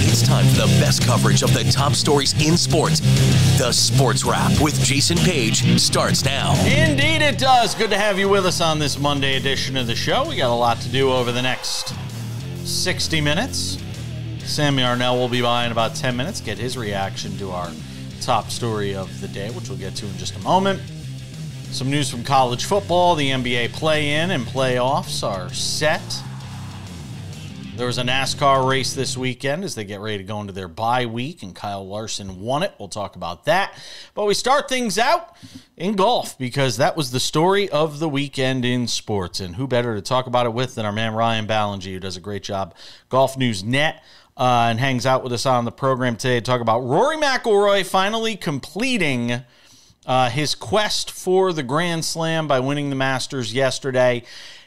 It's time for the best coverage of the top stories in sports. The Sports Wrap with Jason Page starts now. Indeed it does. Good to have you with us on this Monday edition of the show. We got a lot to do over the next 60 minutes. Sam Yarnell will be by in about 10 minutes, get his reaction to our top story of the day, which we'll get to in just a moment. Some news from college football. The NBA play-in and playoffs are set. There was a NASCAR race this weekend as they get ready to go into their bye week, and Kyle Larson won it. We'll talk about that. But we start things out in golf because that was the story of the weekend in sports. And who better to talk about it with than our man Ryan Ballengee, who does a great job, Golf News Net, and hangs out with us on the program today to talk about Rory McIlroy finally completing his quest for the Grand Slam by winning the Masters yesterday.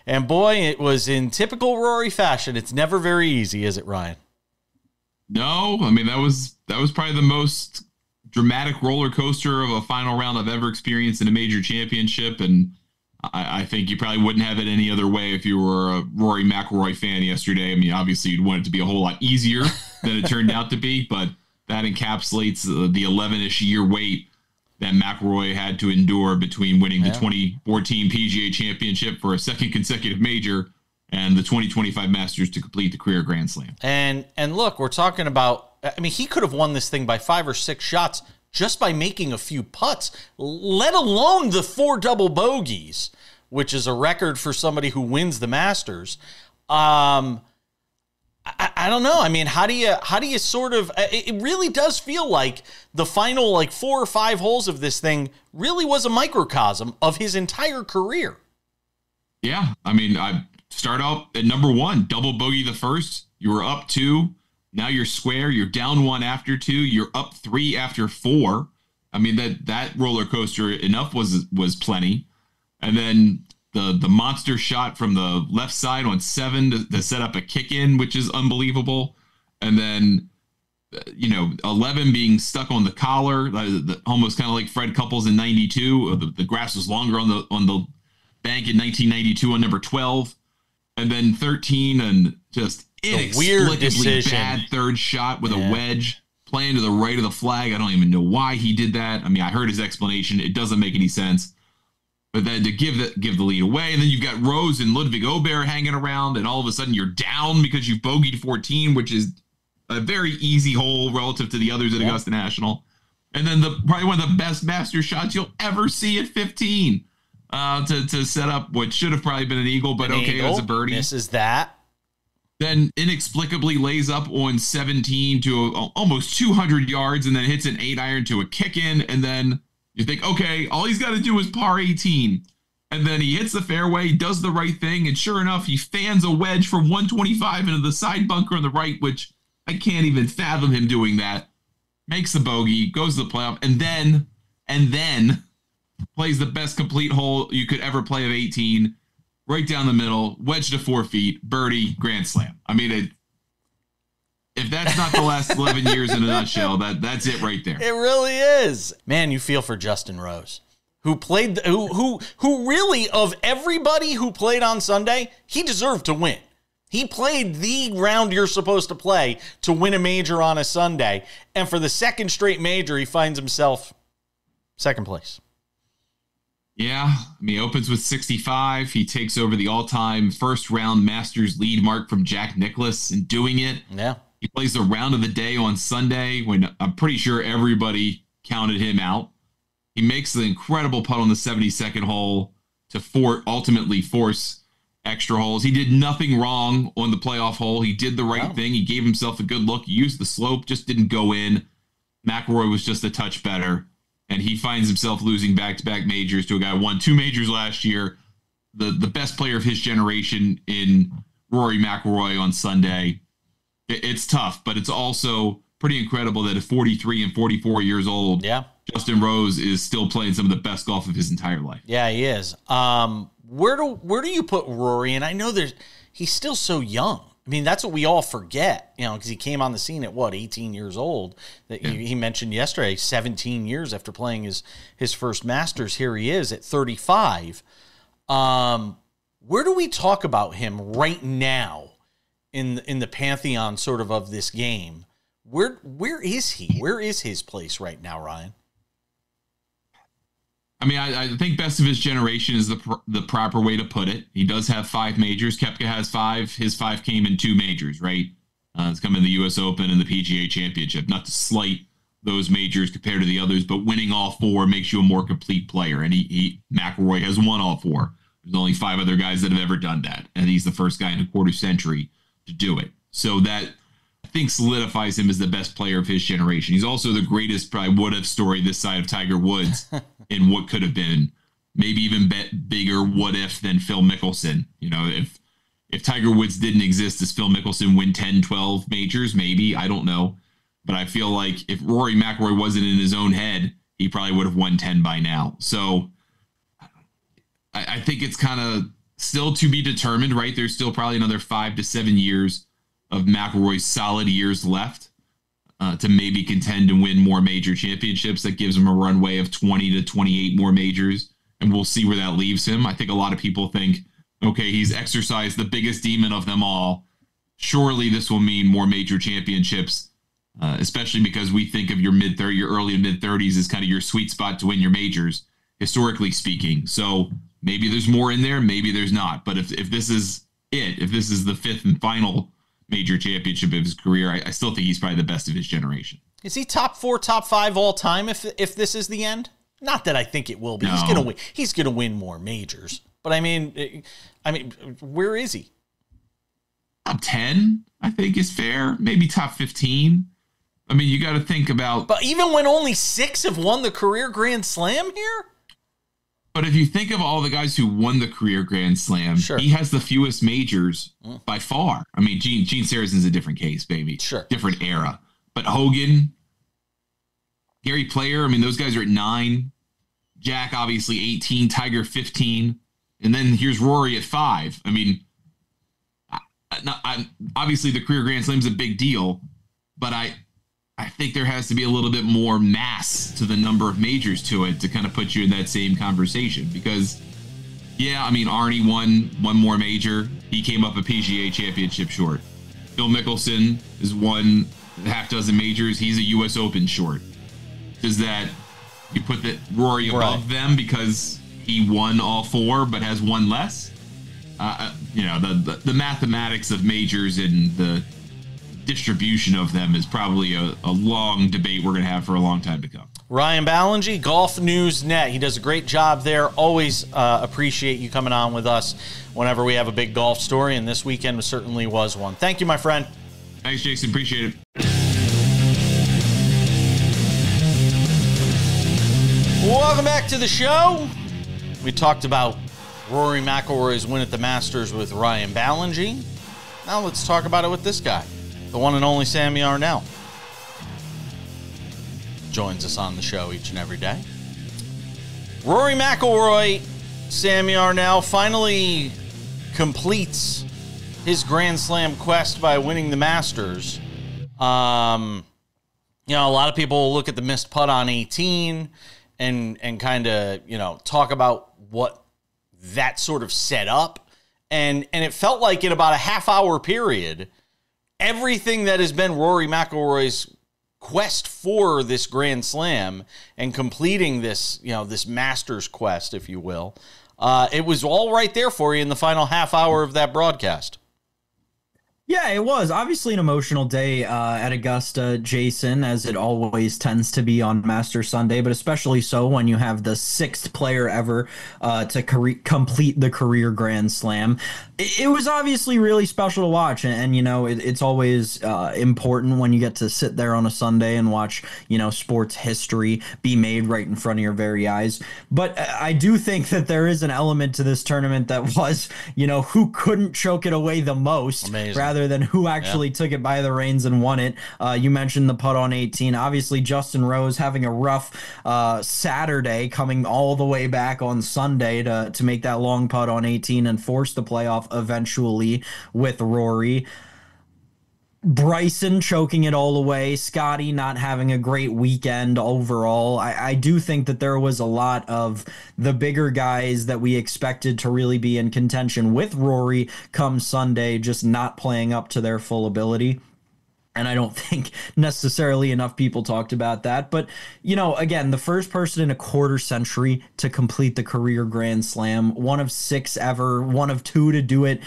And boy, it was in typical Rory fashion. It's never very easy, is it, Ryan? No, I mean, that was probably the most dramatic roller coaster of a final round I've ever experienced in a major championship. And I think you probably wouldn't have it any other way if you were a Rory McIlroy fan yesterday. I mean, obviously you'd want it to be a whole lot easier than it turned out to be, but that encapsulates the 11-ish year wait that McIlroy had to endure between winning the 2014 PGA Championship for a second consecutive major and the 2025 Masters to complete the career Grand Slam. And look, we're talking about, I mean, he could have won this thing by 5 or 6 shots just by making a few putts, let alone the 4 double bogeys, which is a record for somebody who wins the Masters. I don't know. I mean, how do you sort of, it really does feel like the final 4 or 5 holes of this thing really was a microcosm of his entire career. Yeah. I mean, I start out at number 1, double bogey the first, you were up 2. Now you're square, you're down 1 after 2, you're up 3 after 4. I mean, that roller coaster enough was plenty. And then the monster shot from the left side on 7 to set up a kick in, which is unbelievable. And then, 11 being stuck on the collar, almost kind of like Fred Couples in 92. The grass was longer on the bank in 1992 on number 12. And then 13 and just inexplicably bad third shot with a wedge playing to the right of the flag. I don't even know why he did that. I mean, I heard his explanation. It doesn't make any sense. But then to give the lead away, and then you've got Rose and Ludwig Aubert hanging around, and all of a sudden you're down because you've bogeyed 14, which is a very easy hole relative to the others at Augusta National. And then probably one of the best master shots you'll ever see at 15 to set up what should have probably been an eagle, but it was a birdie. Misses that. Then inexplicably lays up on 17 to almost 200 yards, and then hits an 8-iron to a kick-in, and then you think, okay, all he's got to do is par 18. And then he hits the fairway, does the right thing, and sure enough, he fans a wedge from 125 into the side bunker on the right, which I can't even fathom him doing that. Makes the bogey, goes to the playoff, and then plays the best complete hole you could ever play of 18, right down the middle, wedge to 4 feet, birdie, Grand Slam. I mean, if that's not the last 11 years in a nutshell, that's it right there. It really is. Man, you feel for Justin Rose, who played, who really, of everybody who played on Sunday, he deserved to win. He played the round you're supposed to play to win a major on a Sunday, and for the second straight major, he finds himself second place. Yeah, I mean, he opens with 65. He takes over the all-time first-round Masters lead mark from Jack Nicklaus in doing it. Yeah. He plays the round of the day on Sunday when I'm pretty sure everybody counted him out. He makes the incredible putt on the 72nd hole to ultimately force extra holes. He did nothing wrong on the playoff hole. He did the right thing. He gave himself a good look. He used the slope, just didn't go in. McIlroy was just a touch better, and he finds himself losing back-to-back majors to a guy who won 2 majors last year, the best player of his generation in Rory McIlroy on Sunday. It's tough, but it's also pretty incredible that at 43 and 44 years old, Justin Rose is still playing some of the best golf of his entire life. Yeah, he is. Where do you put Rory? And I know he's still so young. I mean, that's what we all forget, because he came on the scene at 18 years old. That he mentioned yesterday, 17 years after playing his first Masters. Here he is at 35. Where do we talk about him right now in the pantheon sort of this game Where is he? Where is his place right now, Ryan? I mean, I think best of his generation is the proper way to put it. He does have 5 majors. Koepka has 5. His 5 came in 2 majors, right? It's come in the U.S. Open and the PGA Championship. Not to slight those majors compared to the others, but winning all 4 makes you a more complete player. And McIlroy has won all 4. There's only 5 other guys that have ever done that, and he's the first guy in a quarter century to do it. So that, I think, solidifies him as the best player of his generation. He's also the greatest probably would-have story this side of Tiger Woods in what could have been, maybe even bigger what-if than Phil Mickelson. You know, if Tiger Woods didn't exist, does Phil Mickelson win 10, 12 majors? Maybe. I don't know. But I feel like if Rory McIlroy wasn't in his own head, he probably would have won 10 by now. So I think it's kind of still to be determined, right? There's still probably another 5 to 7 years of McIlroy's solid years left to maybe contend and win more major championships. That gives him a runway of 20 to 28 more majors, and we'll see where that leaves him. I think a lot of people think, okay, he's exercised the biggest demon of them all. Surely this will mean more major championships, especially because we think of your early and mid-30s as kind of your sweet spot to win your majors, historically speaking. So maybe there's more in there, maybe there's not. But if this is if this is the 5th and final major championship of his career, I still think he's probably the best of his generation. Is he top 4, top 5 all time if this is the end? Not that I think it will be. No. He's gonna win more majors. But I mean, where is he? Top 10, I think, is fair. Maybe top 15. I mean, you got to think about. But even when only 6 have won the career Grand Slam here? But if you think of all the guys who won the career Grand Slam, sure, he has the fewest majors by far. I mean, Gene Saracen's a different case, baby. Sure. Different era. But Hogan, Gary Player, I mean, those guys are at 9. Jack, obviously, 18. Tiger, 15. And then here's Rory at 5. I mean, obviously the career Grand Slam's a big deal, but I think there has to be a little bit more mass to the number of majors to it to kind of put you in that same conversation. Because, yeah, I mean, Arnie won one more major. He came up a PGA championship short. Phil Mickelson has won a half dozen majors. He's a U.S. Open short. Does that, you put the Rory above them because he won all 4 but has one less? The mathematics of majors and the distribution of them is probably a long debate we're going to have for a long time to come. Ryan Ballengee, Golf News Net. He does a great job there. Always appreciate you coming on with us whenever we have a big golf story, and this weekend certainly was one. Thank you, my friend. Thanks, Jason. Appreciate it. Welcome back to the show. We talked about Rory McIlroy's win at the Masters with Ryan Ballengee. Now let's talk about it with this guy, the one and only Sammy Yarnell. Joins us on the show each and every day. Rory McIlroy, Sammy Yarnell, finally completes his Grand Slam quest by winning the Masters. A lot of people will look at the missed putt on 18 and kind of, talk about what that sort of set up. And it felt like in about a half-hour period, everything that has been Rory McIlroy's quest for this Grand Slam and completing this, this Masters quest, if you will, it was all right there for you in the final half hour of that broadcast. Yeah, it was obviously an emotional day at Augusta, Jason, as it always tends to be on Master Sunday, but especially so when you have the 6th player ever to complete the career Grand Slam. It was obviously really special to watch, and it's always important when you get to sit there on a Sunday and watch, sports history be made right in front of your very eyes. But I do think that there is an element to this tournament that was, who couldn't choke it away the most. Amazing. Rather than who actually took it by the reins and won it. You mentioned the putt on 18. Obviously, Justin Rose having a rough Saturday, coming all the way back on Sunday to make that long putt on 18 and force the playoff eventually with Rory. Bryson choking it all away. Scotty not having a great weekend overall. I do think that there was a lot of the bigger guys that we expected to really be in contention with Rory come Sunday just not playing up to their full ability. And I don't think necessarily enough people talked about that. But, again, the first person in a quarter century to complete the career Grand Slam, one of 6 ever, one of 2 to do it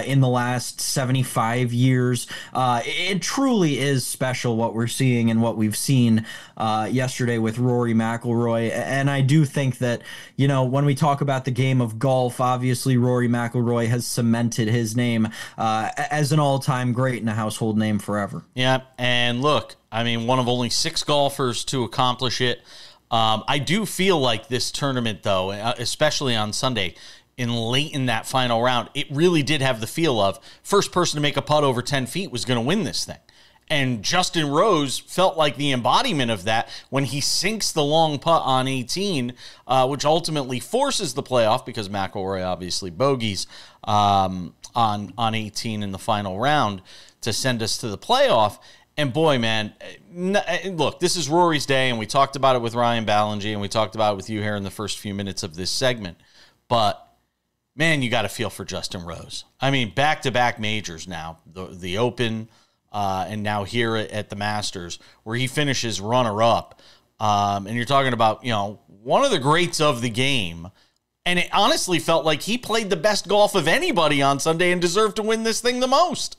in the last 75 years. It truly is special what we're seeing and what we've seen yesterday with Rory McIlroy. And I do think that, when we talk about the game of golf, obviously Rory McIlroy has cemented his name as an all-time great and a household name forever. Yeah, and look, I mean, one of only 6 golfers to accomplish it. I do feel like this tournament, though, especially on Sunday, late in that final round, it really did have the feel of first person to make a putt over 10 feet was going to win this thing. And Justin Rose felt like the embodiment of that when he sinks the long putt on 18, which ultimately forces the playoff because McIlroy obviously bogeys on 18 in the final round to send us to the playoff. And boy, man, look, this is Rory's day, and we talked about it with Ryan Ballengee, and we talked about it with you here in the first few minutes of this segment. But, man, you got to feel for Justin Rose. I mean, back-to-back majors now, the Open, and now here at the Masters, where he finishes runner-up. And you're talking about, one of the greats of the game. And it honestly felt like he played the best golf of anybody on Sunday and deserved to win this thing the most.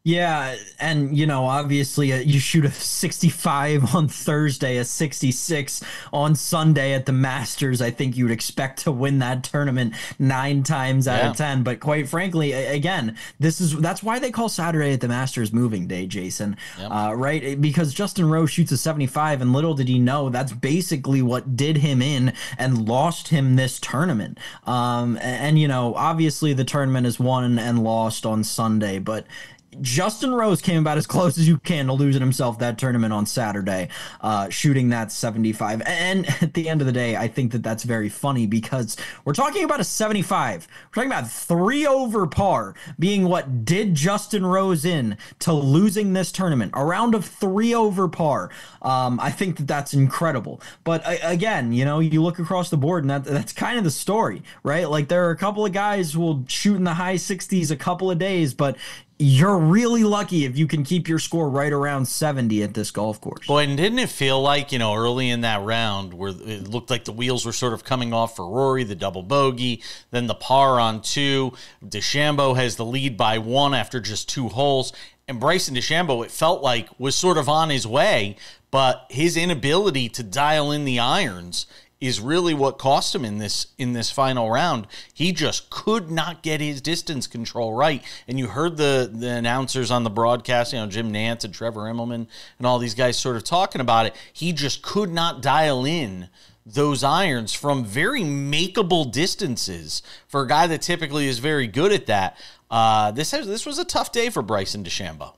Yeah, and, obviously you shoot a 65 on Thursday, a 66 on Sunday at the Masters. I think you would expect to win that tournament 9 times out of 10. But quite frankly, again, that's why they call Saturday at the Masters moving day, Jason, right? Because Justin Rose shoots a 75, and little did he know that's basically what did him in and lost him this tournament. And obviously the tournament is won and lost on Sunday, but Justin Rose came about as close as you can to losing himself that tournament on Saturday, shooting that 75. And at the end of the day, I think that that's very funny because we're talking about a 75. We're talking about 3 over par being what did Justin Rose in to losing this tournament. A round of 3 over par. I think that that's incredible. But again, you look across the board and that's kind of the story, right? Like there are a couple of guys who will shoot in the high 60s a couple of days, but you're really lucky if you can keep your score right around 70 at this golf course. Boy, and didn't it feel like, early in that round where it looked like the wheels were sort of coming off for Rory, the double bogey, then the par on 2. DeChambeau has the lead by 1 after just 2 holes. And Bryson DeChambeau, it felt like, was sort of on his way, but his inability to dial in the irons is really what cost him in this final round. He just could not get his distance control right. And you heard the announcers on the broadcast, Jim Nantz and Trevor Immelman and all these guys sort of talking about it. He just could not dial in those irons from very makeable distances for a guy that typically is very good at that. This was a tough day for Bryson DeChambeau.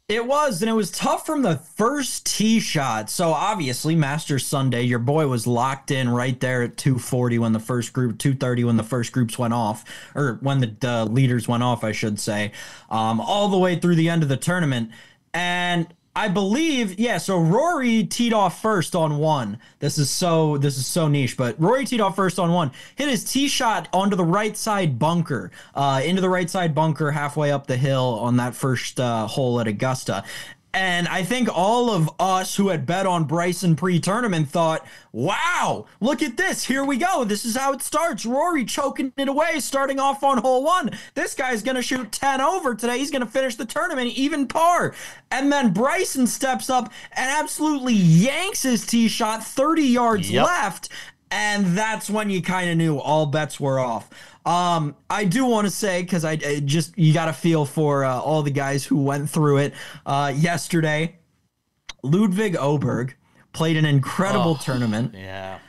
It was, and it was tough from the first tee shot. So obviously, Masters Sunday, your boy was locked in right there at 240 when the first group, 230 when the first groups went off, or when the leaders went off, I should say, all the way through the end of the tournament. And I believe, so Rory teed off first on 1. This is so niche, but Rory teed off first on 1, hit his tee shot onto the right side bunker, into the right side bunker halfway up the hill on that first hole at Augusta. And I think all of us who had bet on Bryson pre-tournament thought, wow, look at this. Here we go. This is how it starts. Rory choking it away, starting off on hole 1. This guy's going to shoot 10 over today. He's going to finish the tournament even par. And then Bryson steps up and absolutely yanks his tee shot 30 yards left. And that's when you kind of knew all bets were off. I do want to say, because you got to feel for all the guys who went through it yesterday. Ludwig Oberg played an incredible tournament. Yeah,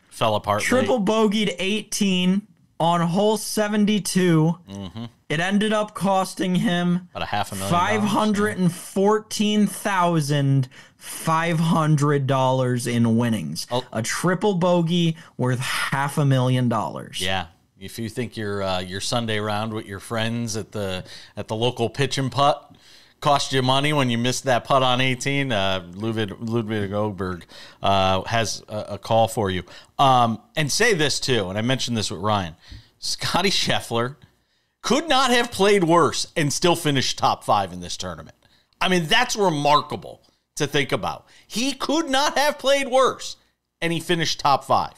fell apart. Triple bogeyed 18 on hole 72. Mm-hmm. It ended up costing him about $514,500 in winnings. A triple bogey worth $500,000. Yeah. If you think your Sunday round with your friends at the local pitch and putt cost you money when you missed that putt on 18, Ludwig Oberg has a call for you. And say this too, and I mentioned this with Ryan. Scotty Scheffler could not have played worse and still finished top 5 in this tournament. I mean, that's remarkable to think about. He could not have played worse, and he finished top 5.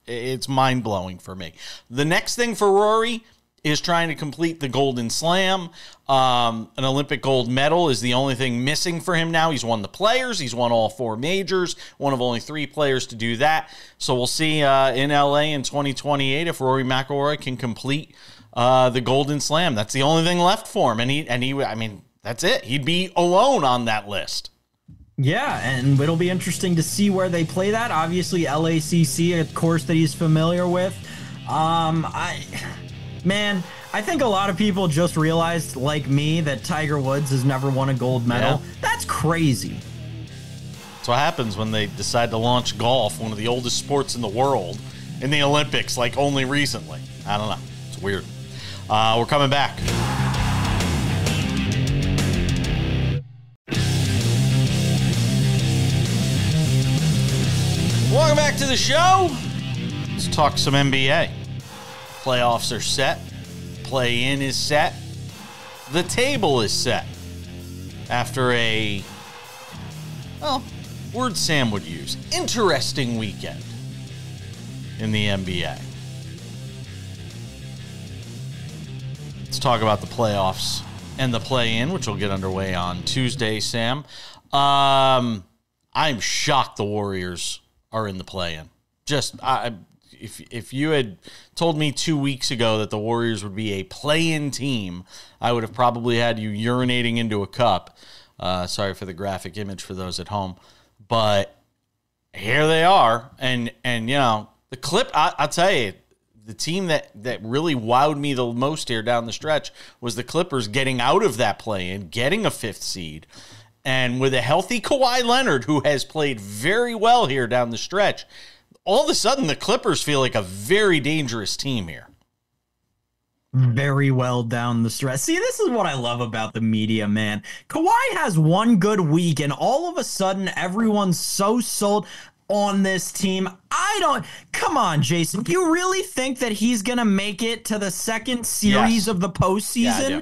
It's mind-blowing for me. The next thing for Rory is trying to complete the Golden Slam. An Olympic gold medal is the only thing missing for him now. He's won the Players. He's won all 4 majors. One of only 3 players to do that. So we'll see in LA in 2028 if Rory McIlroy can complete the Golden Slam. That's the only thing left for him. And he, I mean, that's it. He'd be alone on that list. Yeah, and it'll be interesting to see where they play that. Obviously, LACC, a course that he's familiar with. I think a lot of people just realized, like me, that Tiger Woods has never won a gold medal. Yeah. That's crazy. That's what happens when they decide to launch golf, one of the oldest sports in the world, in the Olympics, like only recently. I don't know. It's weird. We're coming back. Welcome back to the show. Let's talk some NBA. Playoffs are set. Play-in is set. The table is set. After a, word Sam would use, interesting weekend in the NBA. Let's talk about the playoffs and the play-in, which will get underway on Tuesday, Sam. I'm shocked the Warriors are in the play-in. If you had told me 2 weeks ago that the Warriors would be a play-in team, I would have probably had you urinating into a cup. Sorry for the graphic image for those at home. But here they are. And you know, the clip, I'll tell you, the team that really wowed me the most here down the stretch was the Clippers getting out of that play-in, getting a 5th seed. And with a healthy Kawhi Leonard, who has played very well here down the stretch, all of a sudden the Clippers feel like a very dangerous team here. Very well down the stretch. See, this is what I love about the media, man. Kawhi has one good week, and all of a sudden everyone's so sold on this team. Come on, Jason. Do you really think that he's going to make it to the second series of the postseason? Yeah,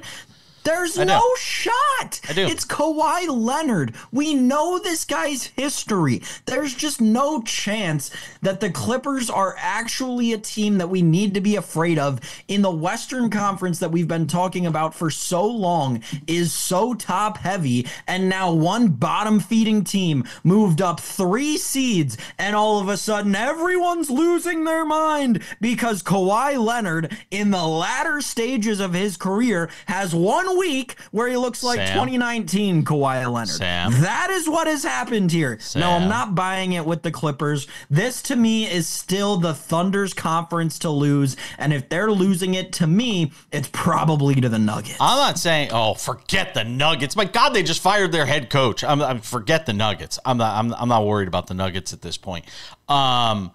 There's no shot. It's Kawhi Leonard. We know this guy's history. There's just no chance that the Clippers are actually a team that we need to be afraid of. In the Western Conference that we've been talking about for so long is so top heavy, and now one bottom feeding team moved up 3 seeds, and all of a sudden everyone's losing their mind because Kawhi Leonard in the latter stages of his career has one week where he looks like 2019 Kawhi Leonard. That is what has happened here. No, I'm not buying it with the Clippers. This to me is still the Thunder's conference to lose, and if they're losing it to me, it's probably to the Nuggets. I'm not saying, forget the Nuggets. My God, they just fired their head coach. Forget the Nuggets. I'm not worried about the Nuggets at this point. Kawhi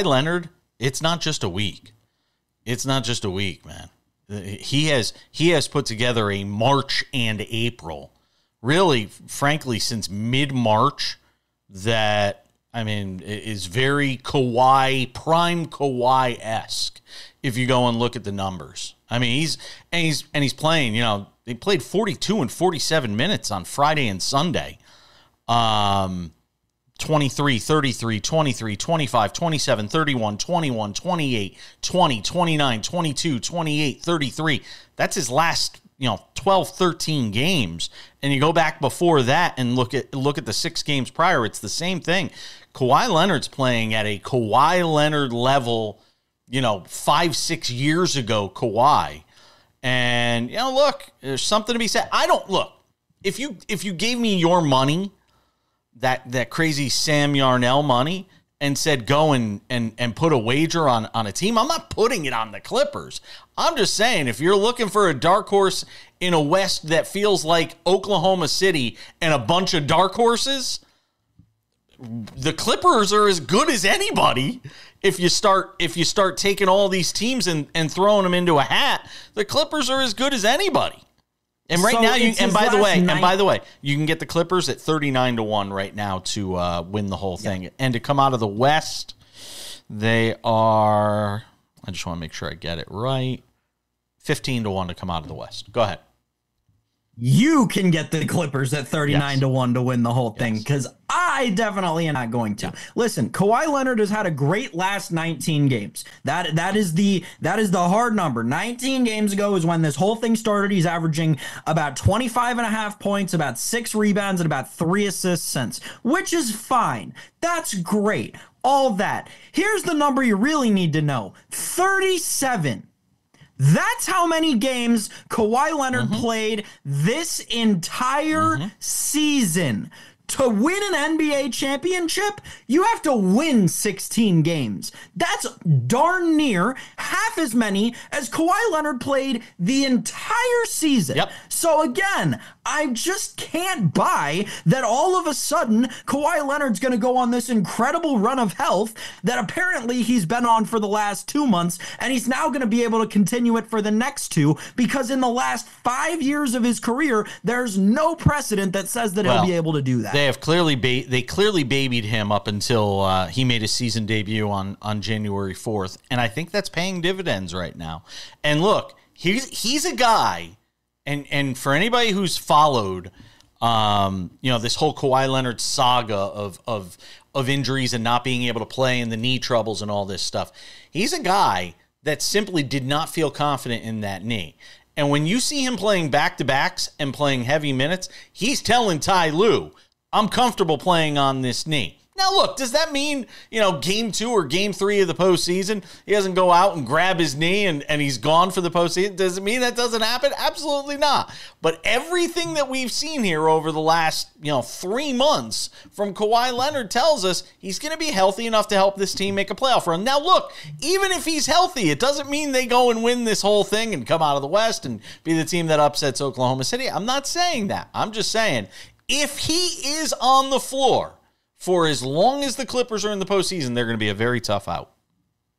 Leonard, it's not just a week. It's not just a week, man. He has put together a March and April, really, frankly, since mid-March, that, is very Kawhi, prime Kawhi-esque, if you go and look at the numbers. He's playing, they played 42 and 47 minutes on Friday and Sunday. 23, 33, 23, 25, 27, 31, 21, 28, 20, 29, 22, 28, 33. That's his last, 12, 13 games. And you go back before that and look at the 6 games prior, it's the same thing. Kawhi Leonard's playing at a Kawhi Leonard level, 5-6 years ago Kawhi. And, look, there's something to be said. If you gave me your money, that crazy Sam Yarnell money, and said go and put a wager on a team, I'm not putting it on the Clippers. I'm just saying, if you're looking for a dark horse in a West that feels like Oklahoma City and a bunch of dark horses, the Clippers are as good as anybody. If you start taking all these teams and throwing them into a hat, the Clippers are as good as anybody. And right now, by the way, you can get the Clippers at 39-1 right now to win the whole thing. And to come out of the West, they are, I just want to make sure I get it right, 15-1 to come out of the West. Go ahead. you can get the Clippers at 39-1 to win the whole thing, because I definitely am not going to. Listen, Kawhi Leonard has had a great last 19 games. That is the hard number. 19 games ago is when this whole thing started. He's averaging about 25.5 points, about 6 rebounds, and about 3 assists since, which is fine. That's great. All that. Here's the number you really need to know. 37. That's how many games Kawhi Leonard played this entire season. To win an NBA championship, you have to win 16 games. That's darn near half as many as Kawhi Leonard played the entire season. So again, I just can't buy that all of a sudden Kawhi Leonard's going to go on this incredible run of health that apparently he's been on for the last 2 months, and he's now going to be able to continue it for the next 2, because in the last 5 years of his career, there's no precedent that says that he'll be able to do that. They have clearly babied him up until he made his season debut on January 4th, and I think that's paying dividends right now. And look, he's a guy, and for anybody who's followed, this whole Kawhi Leonard saga of injuries and not being able to play and the knee troubles and all this stuff, he's a guy that simply did not feel confident in that knee. And when you see him playing back-to-backs and playing heavy minutes, he's telling Ty Lue, I'm comfortable playing on this knee. Now, look, does that mean, game 2 or game 3 of the postseason, he doesn't go out and grab his knee and he's gone for the postseason? Does it mean that doesn't happen? Absolutely not. But everything that we've seen here over the last, 3 months from Kawhi Leonard tells us he's going to be healthy enough to help this team make a playoff run. Now, look, even if he's healthy, it doesn't mean they go and win this whole thing and come out of the West and be the team that upsets Oklahoma City. I'm not saying that. I'm just saying, if he is on the floor for as long as the Clippers are in the postseason, they're going to be a very tough out.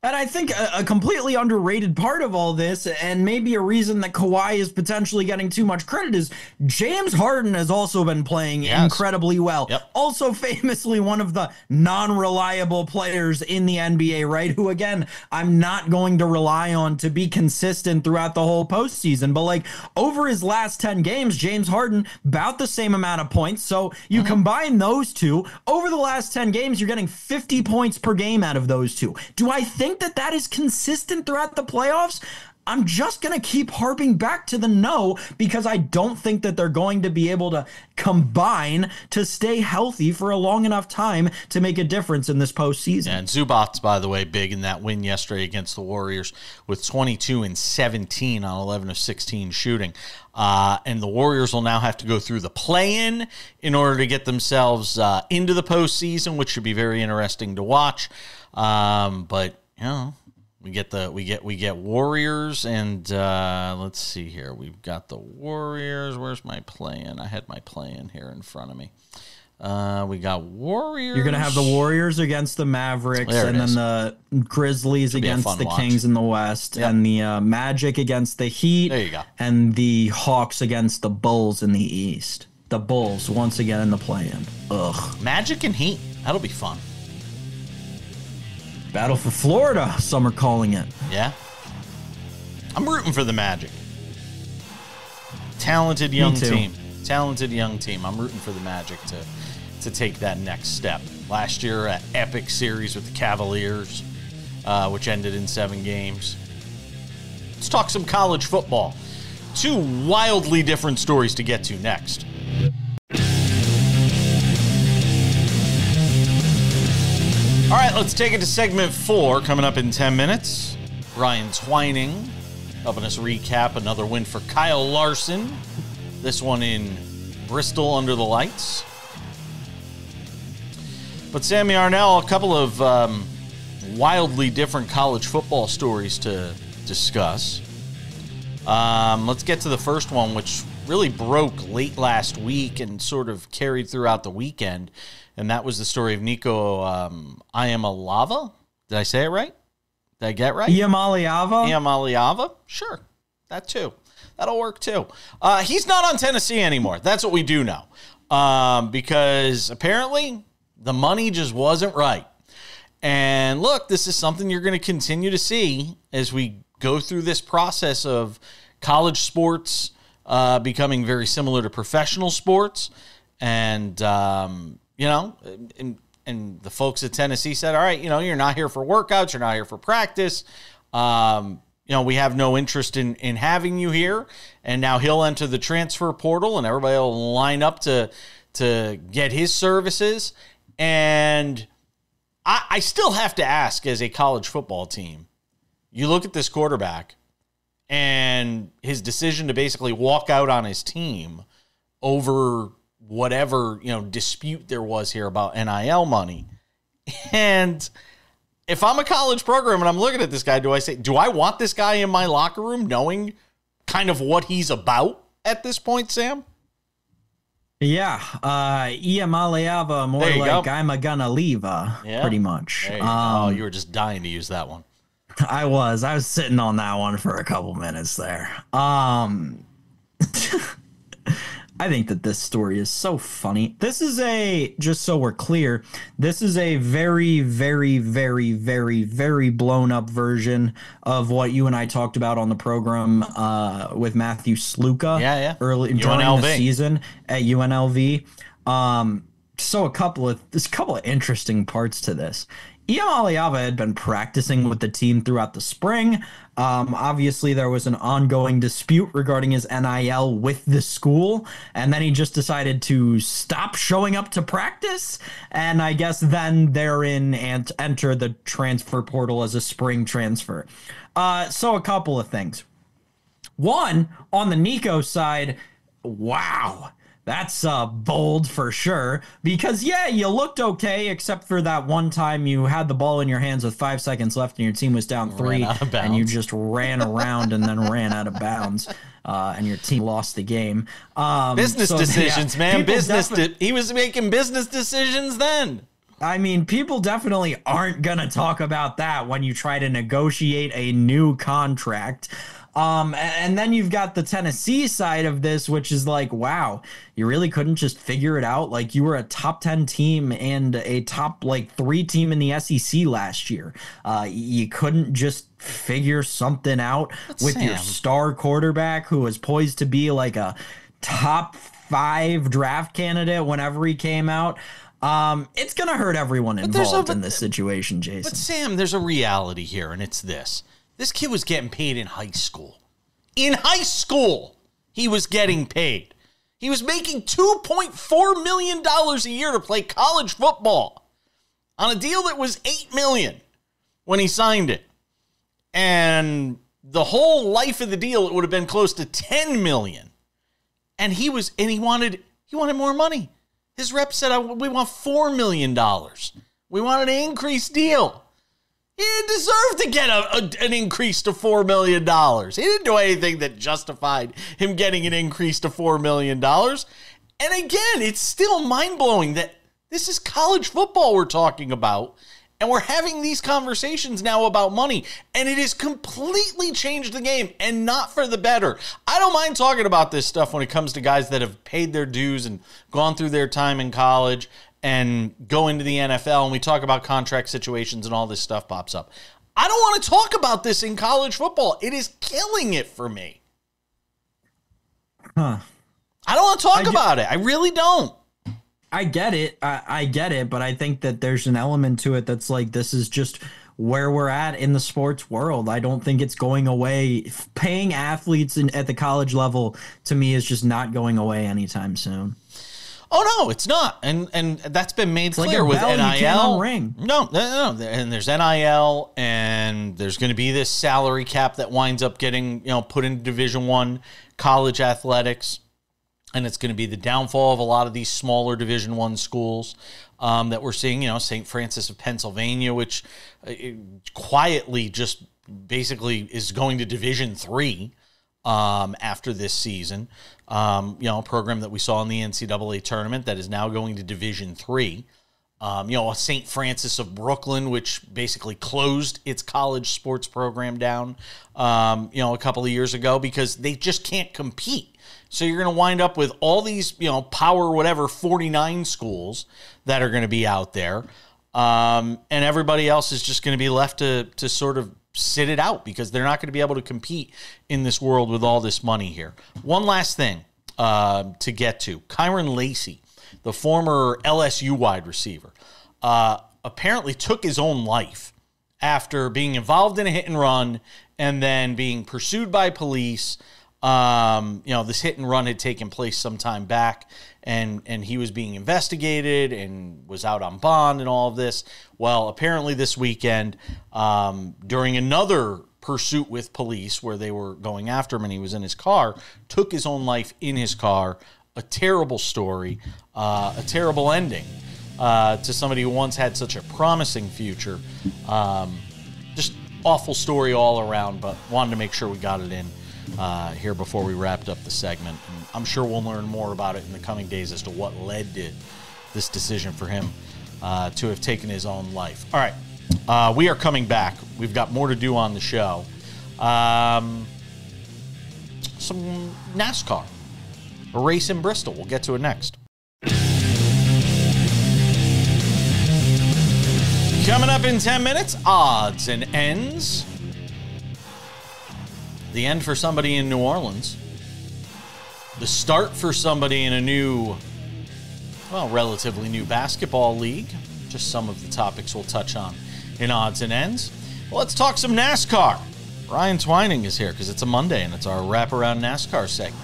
And I think a completely underrated part of all this, and maybe a reason that Kawhi is potentially getting too much credit, is James Harden has also been playing incredibly well. Also famously one of the non-reliable players in the NBA, right? Who, again, I'm not going to rely on to be consistent throughout the whole postseason. But, over his last 10 games, James Harden, about the same amount of points. So you combine those two, over the last 10 games, you're getting 50 points per game out of those two. Do I think that is consistent throughout the playoffs? I'm just going to keep harping back to the no, because I don't think that they're going to be able to combine to stay healthy for a long enough time to make a difference in this postseason. And Zubats, by the way, big in that win yesterday against the Warriors with 22 and 17 on 11 of 16 shooting. And the Warriors will now have to go through the play-in in order to get themselves into the postseason, which should be very interesting to watch. But we get Warriors, and let's see here. We've got the Warriors. Where's my play-in? I had my play-in here in front of me. We got Warriors. You're gonna have the Warriors against the Mavericks, and then the Grizzlies against the Kings in the West, and the Magic against the Heat. There you go. And the Hawks against the Bulls in the East. The Bulls once again in the play-in. Ugh. Magic and Heat. That'll be fun. Battle for Florida, some are calling it. Yeah. I'm rooting for the Magic. Talented young team. I'm rooting for the Magic to take that next step. Last year, an epic series with the Cavaliers, which ended in 7 games. Let's talk some college football. 2 wildly different stories to get to next. All right, let's take it to segment 4, coming up in 10 minutes. Ryan Twining helping us recap another win for Kyle Larson. This one in Bristol under the lights. But Sammy Yarnell, a couple of wildly different college football stories to discuss. Let's get to the first one, which really broke late last week and sort of carried throughout the weekend. And that was the story of Nico Iamaleava. Did I say it right? Did I get it right? Iamaleava? Sure. That too. That'll work too. He's not on Tennessee anymore. That's what we do know. Because apparently the money just wasn't right. And look, this is something you're going to continue to see as we go through this process of college sports becoming very similar to professional sports. And, you know, and the folks at Tennessee said, all right, you know, you're not here for workouts. You're not here for practice. You know, we have no interest in having you here. And now he'll enter the transfer portal and everybody will line up to get his services. And I still have to ask, as a college football team, you look at this quarterback and his decision to basically walk out on his team over whatever, you know, dispute there was here about NIL money. And if I'm a college program and I'm looking at this guy, do I want this guy in my locker room knowing kind of what he's about at this point, Sam? Yeah. Ia Maleava, more like go. I'm gonna leave, pretty much. You were just dying to use that one. I was sitting on that one for a couple minutes there. I think that this story is so funny. This is just so we're clear, this is a very, very, very, very, very blown up version of what you and I talked about on the program with Matthew Sluka early during the season at UNLV. So there's a couple of interesting parts to this. Iam Aliava had been practicing with the team throughout the spring. Obviously, there was an ongoing dispute regarding his NIL with the school, and then he just decided to stop showing up to practice, and I guess then therein and enter the transfer portal as a spring transfer. So a couple of things. One, on the Nico side, wow. That's bold for sure, because, yeah, you looked okay, except for that one time you had the ball in your hands with 5 seconds left and your team was down 3, and you just ran around and then ran out of bounds, and your team lost the game. Business decisions, man. He was making business decisions then. I mean, people definitely aren't going to talk about that when you try to negotiate a new contract. And then you've got the Tennessee side of this, which is like, wow, you really couldn't just figure it out. Like, you were a top 10 team and a top 3 team in the SEC last year. You couldn't just figure something out with your star quarterback who was poised to be like a top 5 draft candidate whenever he came out. It's going to hurt everyone involved in this situation, Jason. But Sam, there's a reality here, and it's this. This kid was getting paid in high school. In high school, he was getting paid. He was making $2.4 million a year to play college football on a deal that was $8 million when he signed it. And the whole life of the deal, it would have been close to $10 million. And he wanted more money. His rep said, we want $4 million. We wanted an increased deal. He didn't deserve to get an increase to $4 million. He didn't do anything that justified him getting an increase to $4 million. And again, it's still mind-blowing that this is college football we're talking about, and we're having these conversations now about money, and it has completely changed the game, and not for the better. I don't mind talking about this stuff when it comes to guys that have paid their dues and gone through their time in college and go into the NFL, and we talk about contract situations and all this stuff pops up. I don't want to talk about this in college football. It is killing it for me. I don't want to talk about it. I really don't. I get it. I get it, but I think that there's an element to it that's like, this is just where we're at in the sports world. I don't think it's going away. Paying athletes at the college level, to me, is just not going away anytime soon. Oh, no, it's not. And that's been made clear with NIL. No. And there's NIL, and there's going to be this salary cap that winds up getting, put into Division I college athletics. And it's going to be the downfall of a lot of these smaller Division I schools that we're seeing, St. Francis of Pennsylvania, which quietly just basically is going to Division III. After this season, a program that we saw in the NCAA tournament that is now going to Division III. St. Francis of Brooklyn, which basically closed its college sports program down, a couple of years ago because they just can't compete. So you're going to wind up with all these, Power 49 schools that are going to be out there, and everybody else is just going to be left to sort of sit it out because they're not going to be able to compete in this world with all this money here. One last thing to get to. Kyron Lacey, the former LSU wide receiver, apparently took his own life after being involved in a hit and run and then being pursued by police. This hit and run had taken place some time back, and he was being investigated and was out on bond and all of this. Well, apparently this weekend, during another pursuit with police where they were going after him and he was in his car, took his own life in his car. A terrible story, a terrible ending to somebody who once had such a promising future. Just awful story all around, but wanted to make sure we got it in here before we wrapped up the segment. And I'm sure we'll learn more about it in the coming days as to what led to this decision for him to have taken his own life. All right, we are coming back. We've got more to do on the show. Some NASCAR, a race in Bristol. We'll get to it next. Coming up in 10 minutes, odds and ends. The end for somebody in New Orleans. The start for somebody in a new, relatively new basketball league. Just some of the topics we'll touch on in odds and ends. Well, let's talk some NASCAR. Brian Twining is here because it's a Monday and it's our wraparound NASCAR segment.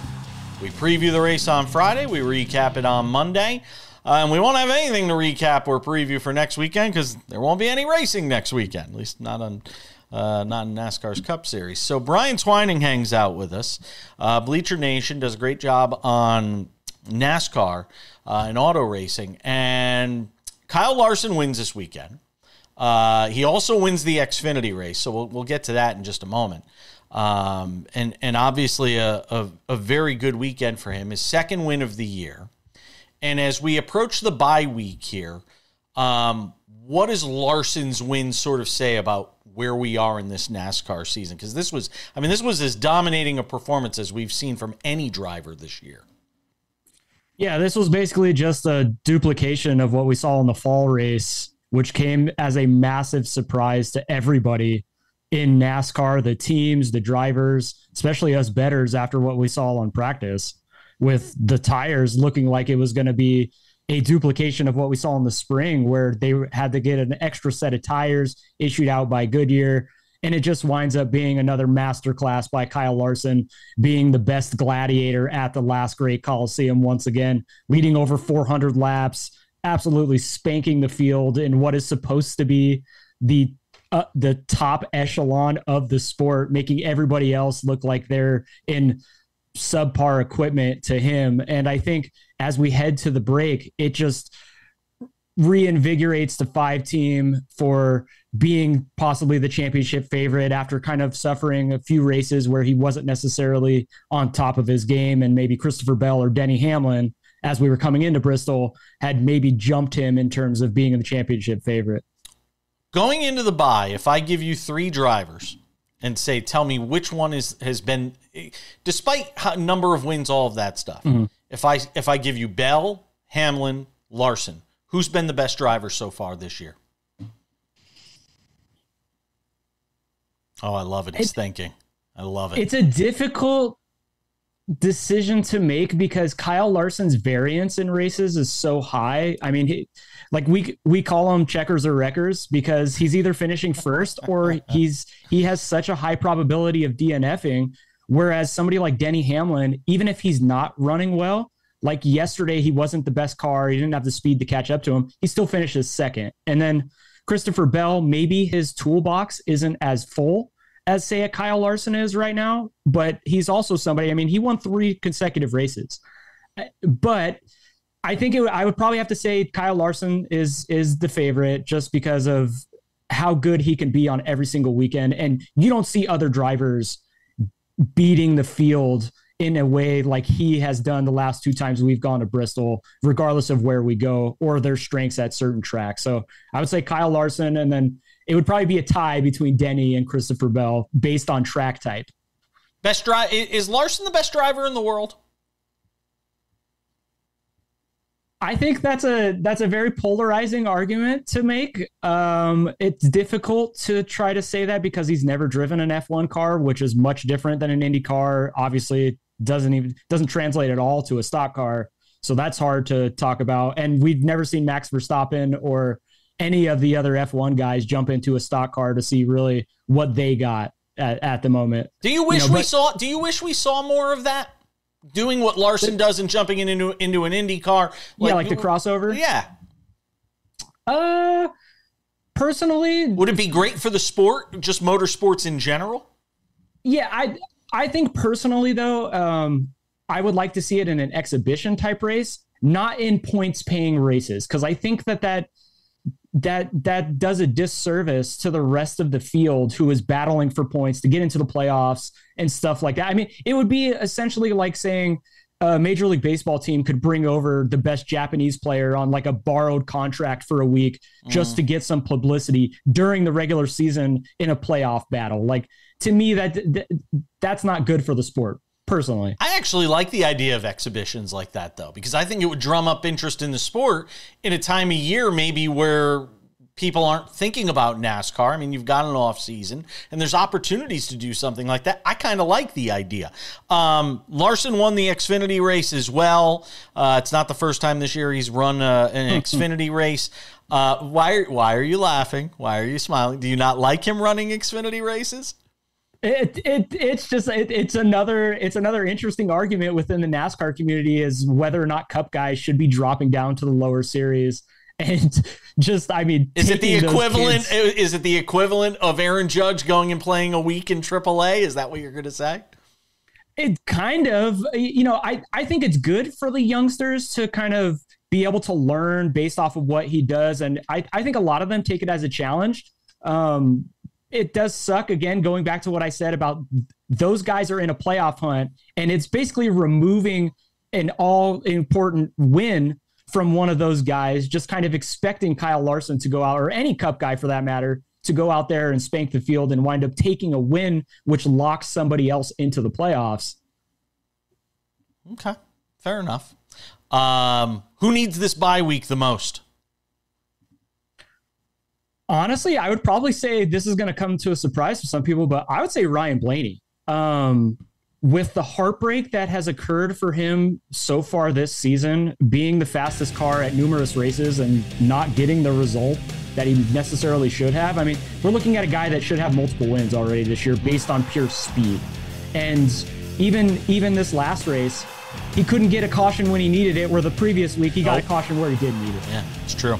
We preview the race on Friday. We recap it on Monday. And we won't have anything to recap or preview for next weekend because there won't be any racing next weekend, at least not in NASCAR's Cup Series. So Brian Twining hangs out with us. Bleacher Nation does a great job on NASCAR and auto racing. And Kyle Larson wins this weekend. He also wins the Xfinity race, so we'll get to that in just a moment. And obviously a very good weekend for him, his second win of the year. And as we approach the bye week here, what does Larson's win sort of say about where we are in this NASCAR season? Because this was as dominating a performance as we've seen from any driver this year. Yeah, this was basically just a duplication of what we saw in the fall race, which came as a massive surprise to everybody in NASCAR, the teams, the drivers, especially us bettors after what we saw on practice, with the tires looking like it was going to be a duplication of what we saw in the spring, where they had to get an extra set of tires issued out by Goodyear. And it just winds up being another masterclass by Kyle Larson, being the best gladiator at the last great Coliseum once again, leading over 400 laps, absolutely spanking the field in what is supposed to be the top echelon of the sport, making everybody else look like they're in subpar equipment to him. And I think as we head to the break, it just reinvigorates the 5 team for being possibly the championship favorite after kind of suffering a few races where he wasn't necessarily on top of his game. And maybe Christopher Bell or Denny Hamlin, as we were coming into Bristol, had maybe jumped him in terms of being the championship favorite. Going into the bye, if I give you 3 drivers and say, tell me which one has been, despite number of wins, all of that stuff. Mm-hmm. If I give you Bell, Hamlin, Larson, who's been the best driver so far this year? Oh, I love it. He's thinking. I love it. It's a difficult decision to make because Kyle Larson's variance in races is so high. I mean, we call him checkers or wreckers because he's either finishing first or he has such a high probability of DNFing. Whereas somebody like Denny Hamlin, even if he's not running well, like yesterday, he wasn't the best car. He didn't have the speed to catch up to him. He still finishes second. And then Christopher Bell, maybe his toolbox isn't as full as, say, a Kyle Larson is right now, but he's also somebody, I mean, he won 3 consecutive races. But I think I would probably have to say Kyle Larson is the favorite just because of how good he can be on every single weekend. And you don't see other drivers beating the field in a way like he has done the last 2 times we've gone to Bristol, regardless of where we go or their strengths at certain tracks. So I would say Kyle Larson, and then it would probably be a tie between Denny and Christopher Bell based on track type. Best drive is Larson the best driver in the world? I think that's a very polarizing argument to make. It's difficult to try to say that because he's never driven an F1 car, which is much different than an Indy car. Obviously, it doesn't translate at all to a stock car, so that's hard to talk about. And we've never seen Max Verstappen or any of the other F1 guys jump into a stock car to see really what they got at the moment. Do you wish we saw more of that? Doing what Larson does and jumping into an Indy car. Like the crossover? Yeah. Personally, would it be great for the sport, just motorsports in general? Yeah, I think personally, though, I would like to see it in an exhibition type race, not in points paying races, because I think that does a disservice to the rest of the field who is battling for points to get into the playoffs and stuff like that. I mean, it would be essentially like saying a Major League Baseball team could bring over the best Japanese player on like a borrowed contract for a week just to get some publicity during the regular season in a playoff battle. Like, to me, that's not good for the sport. Personally, I actually like the idea of exhibitions like that, though, because I think it would drum up interest in the sport in a time of year maybe where people aren't thinking about NASCAR. I mean, you've got an off season and there's opportunities to do something like that. I kind of like the idea. Larson won the Xfinity race as well. It's not the first time this year he's run an Xfinity race. Why are you laughing? Why are you smiling? Do you not like him running Xfinity races? It's another interesting argument within the NASCAR community is whether or not Cup guys should be dropping down to the lower series. And just, I mean, is it the equivalent? Is it the equivalent of Aaron Judge going and playing a week in AAA? Is that what you're going to say? It kind of, I think it's good for the youngsters to kind of be able to learn based off of what he does. And I think a lot of them take it as a challenge. It does suck, again, going back to what I said about those guys are in a playoff hunt, and it's basically removing an all-important win from one of those guys, just kind of expecting Kyle Larson to go out, or any Cup guy for that matter, to go out there and spank the field and wind up taking a win, which locks somebody else into the playoffs. Okay, fair enough. Who needs this bye week the most? Honestly, I would probably say this is going to come to a surprise for some people, but I would say Ryan Blaney. With the heartbreak that has occurred for him so far this season, being the fastest car at numerous races and not getting the result that he necessarily should have. I mean, we're looking at a guy that should have multiple wins already this year based on pure speed. And even this last race, he couldn't get a caution when he needed it, where the previous week he got a caution where he didn't need it. Yeah, it's true.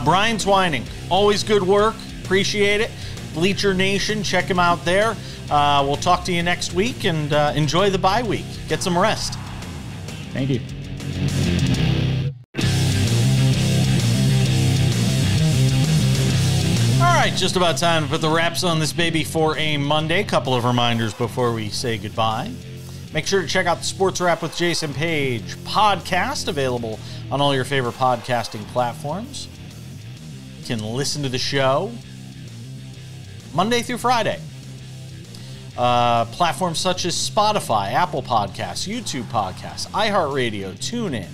Brian Twining, always good work. Appreciate it. Bleacher Nation, check him out there. We'll talk to you next week, and enjoy the bye week. Get some rest. Thank you. All right, just about time to put the wraps on this baby for a Monday. Couple of reminders before we say goodbye. Make sure to check out the Sports Wrap with Jason Page podcast, available on all your favorite podcasting platforms. You can listen to the show Monday through Friday. Platforms such as Spotify, Apple Podcasts, YouTube Podcasts, iHeartRadio, TuneIn,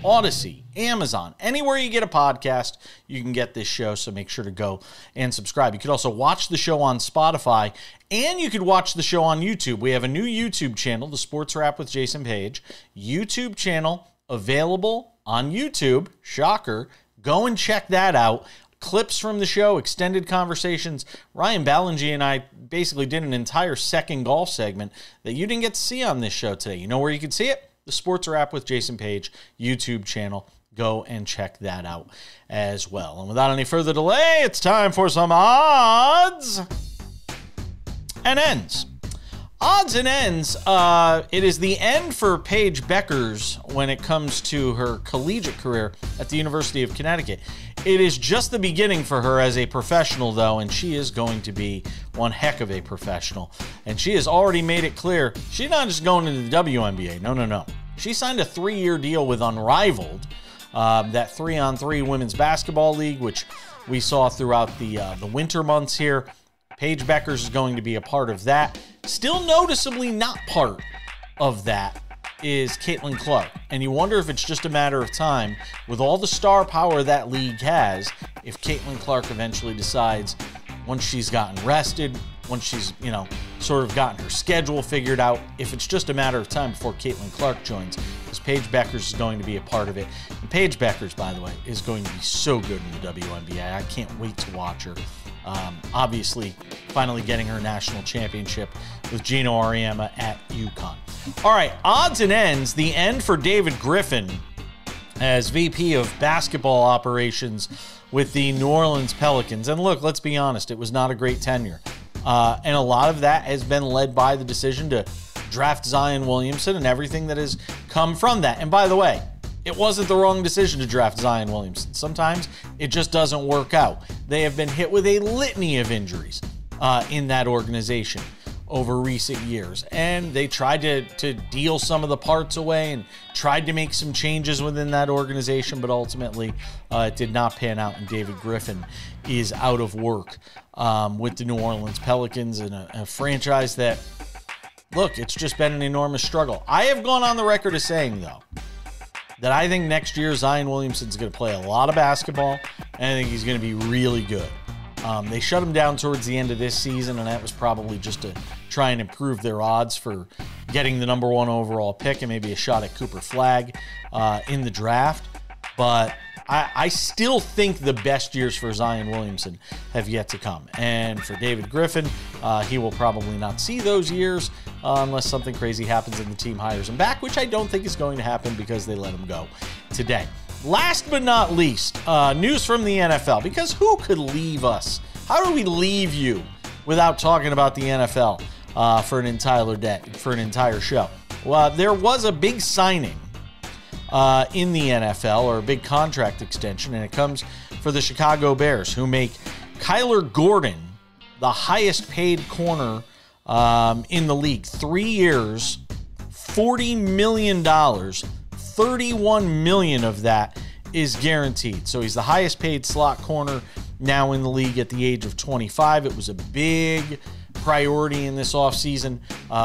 Odyssey, Amazon, anywhere you get a podcast, you can get this show, so make sure to go and subscribe. You could also watch the show on Spotify, and you could watch the show on YouTube. We have a new YouTube channel, the Sports Wrap with Jason Page. YouTube channel available on YouTube. Shocker. Go and check that out. Clips from the show, extended conversations. Ryan Ballengee and I basically did an entire second golf segment that you didn't get to see on this show today. You know where you can see it? The Sports Wrap with Jason Page YouTube channel. Go and check that out as well. And without any further delay, it's time for some odds and ends. Odds and ends. It is the end for Paige Beckers when it comes to her collegiate career at the University of Connecticut. It is just the beginning for her as a professional, though, and she is going to be one heck of a professional. And she has already made it clear she's not just going into the WNBA. No. She signed a 3-year deal with Unrivaled, that 3-on-3 women's basketball league, which we saw throughout the winter months here. Paige Beckers is going to be a part of that. Still noticeably not part of that is Caitlin Clark. And you wonder if it's just a matter of time, with all the star power that league has, if Caitlin Clark eventually decides, once she's gotten rested, once she's, sort of gotten her schedule figured out, if it's just a matter of time before Caitlin Clark joins, because Paige Beckers is going to be a part of it. And Paige Beckers, by the way, is going to be so good in the WNBA. I can't wait to watch her. Obviously, finally getting her national championship with Gino Auriemma at UConn. All right, odds and ends. The end for David Griffin as VP of basketball operations with the New Orleans Pelicans. And look, let's be honest, it was not a great tenure. And a lot of that has been led by the decision to draft Zion Williamson and everything that has come from that. And by the way, it wasn't the wrong decision to draft Zion Williamson. Sometimes it just doesn't work out. They have been hit with a litany of injuries in that organization over recent years. And they tried to deal some of the parts away and tried to make some changes within that organization, but ultimately it did not pan out, and David Griffin is out of work with the New Orleans Pelicans, and a franchise that, look, it's just been an enormous struggle. I have gone on the record as saying, though, that I think next year Zion Williamson's going to play a lot of basketball, and I think he's going to be really good. They shut him down towards the end of this season, and that was probably just to try and improve their odds for getting the number 1 overall pick and maybe a shot at Cooper Flagg in the draft. But I still think the best years for Zion Williamson have yet to come. And for David Griffin, he will probably not see those years unless something crazy happens and the team hires him back, which I don't think is going to happen because they let him go today. Last but not least, news from the NFL, because who could leave us? How do we leave you without talking about the NFL for an entire show? Well, there was a big signing in the NFL, or a big contract extension, and it comes for the Chicago Bears, who make Kyler Gordon the highest paid corner in the league. 3 years, $40 million. $31 million of that is guaranteed. So he's the highest paid slot corner now in the league at the age of 25. It was a big priority in this offseason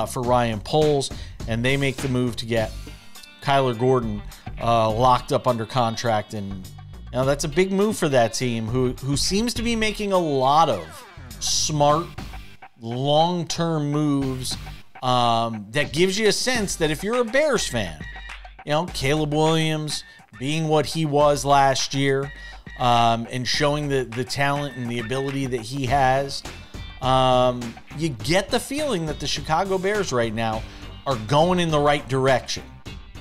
for Ryan Poles, and they make the move to get Kyler Gordon locked up under contract. And that's a big move for that team, who seems to be making a lot of smart, long-term moves that gives you a sense that if you're a Bears fan, Caleb Williams being what he was last year, and showing the talent and the ability that he has, you get the feeling that the Chicago Bears right now are going in the right direction.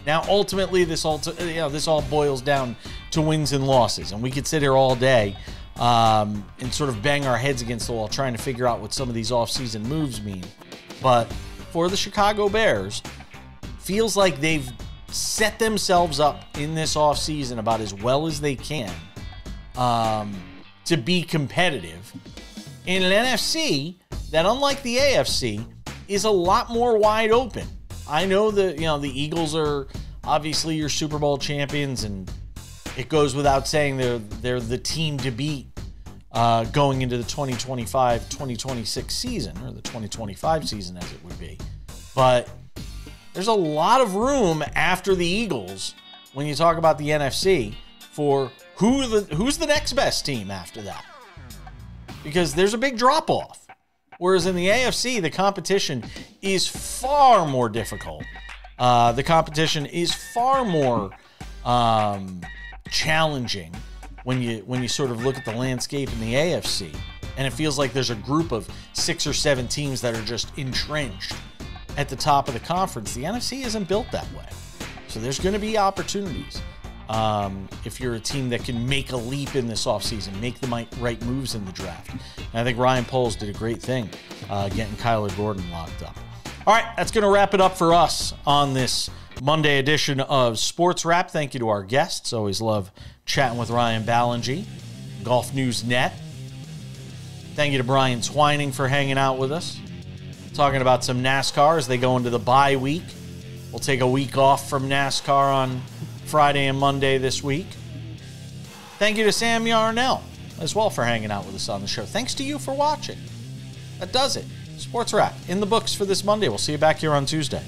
Now, ultimately, this all boils down to wins and losses, and we could sit here all day and sort of bang our heads against the wall trying to figure out what some of these offseason moves mean. But for the Chicago Bears, feels like they've set themselves up in this offseason about as well as they can to be competitive in an NFC that, unlike the AFC, is a lot more wide open. I know that the Eagles are obviously your Super Bowl champions, and it goes without saying they're the team to beat going into the 2025-2026 season, or the 2025 season as it would be. But there's a lot of room after the Eagles when you talk about the NFC for who's the next best team after that, because there's a big drop off. Whereas in the AFC, the competition is far more difficult. The competition is far more challenging when you sort of look at the landscape in the AFC, and it feels like there's a group of 6 or 7 teams that are just entrenched at the top of the conference. The NFC isn't built that way. So there's going to be opportunities if you're a team that can make a leap in this offseason, make the right moves in the draft. And I think Ryan Poles did a great thing getting Kyler Gordon locked up. All right, that's going to wrap it up for us on this Monday edition of Sports Wrap. Thank you to our guests. Always love chatting with Ryan Ballengee, Golf News Net. Thank you to Brian Twining for hanging out with us, talking about some NASCAR as they go into the bye week. We'll take a week off from NASCAR on Friday and Monday this week. Thank you to Sam Yarnell as well for hanging out with us on the show. Thanks to you for watching. That does it. Sports Wrap in the books for this Monday. We'll see you back here on Tuesday.